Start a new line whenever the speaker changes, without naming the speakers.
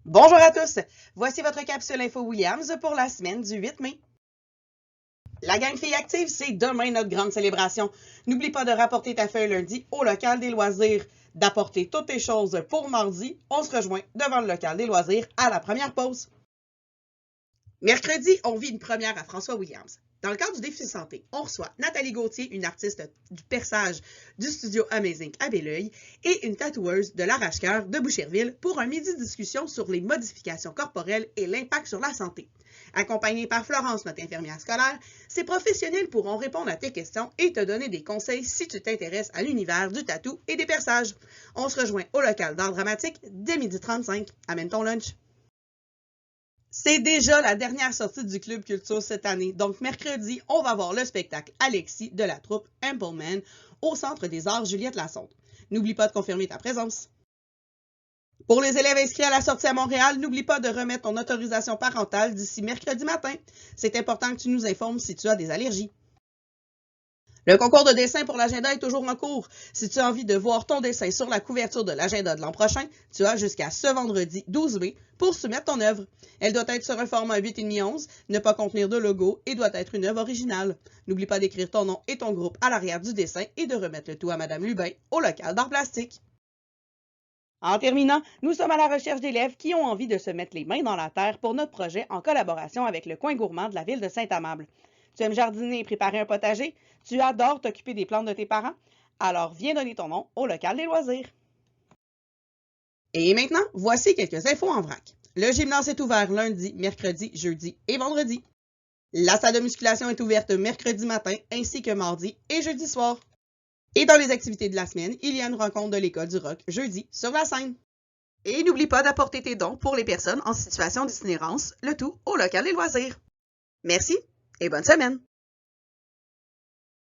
Bonjour à tous, voici votre capsule Info Williams pour la semaine du 8 mai. La gang Filles Actives, c'est demain notre grande célébration. N'oublie pas de rapporter ta feuille lundi au local des loisirs, d'apporter toutes tes choses pour mardi. On se rejoint devant le local des loisirs à la première pause. Mercredi, on vit une première à François Williams. Dans le cadre du défi santé, on reçoit Nathalie Gauthier, une artiste du perçage du studio Amazing à Belleuil, et une tatoueuse de l'Arrache-Cœur de Boucherville pour un midi de discussion sur les modifications corporelles et l'impact sur la santé. Accompagnée par Florence, notre infirmière scolaire, ces professionnels pourront répondre à tes questions et te donner des conseils si tu t'intéresses à l'univers du tatou et des perçages. On se rejoint au local d'art dramatique dès 12h35. Amène ton lunch. C'est déjà la dernière sortie du Club Culture cette année, donc mercredi, on va voir le spectacle Alexis de la troupe Ampleman au Centre des Arts Juliette Lassonde. N'oublie pas de confirmer ta présence. Pour les élèves inscrits à la sortie à Montréal, n'oublie pas de remettre ton autorisation parentale d'ici mercredi matin. C'est important que tu nous informes si tu as des allergies. Le concours de dessin pour l'agenda est toujours en cours. Si tu as envie de voir ton dessin sur la couverture de l'agenda de l'an prochain, tu as jusqu'à ce vendredi 12 mai pour soumettre ton œuvre. Elle doit être sur un format 8,5-11, ne pas contenir de logo et doit être une œuvre originale. N'oublie pas d'écrire ton nom et ton groupe à l'arrière du dessin et de remettre le tout à Mme Lubin au local d'art plastique. En terminant, nous sommes à la recherche d'élèves qui ont envie de se mettre les mains dans la terre pour notre projet en collaboration avec le coin gourmand de la ville de Saint-Amable. Tu aimes jardiner et préparer un potager? Tu adores t'occuper des plantes de tes parents? Alors viens donner ton nom au local des loisirs. Et maintenant, voici quelques infos en vrac. Le gymnase est ouvert lundi, mercredi, jeudi et vendredi. La salle de musculation est ouverte mercredi matin ainsi que mardi et jeudi soir. Et dans les activités de la semaine, il y a une rencontre de l'école du rock jeudi sur la scène. Et n'oublie pas d'apporter tes dons pour les personnes en situation d'itinérance, le tout au local des loisirs. Merci et bonne semaine!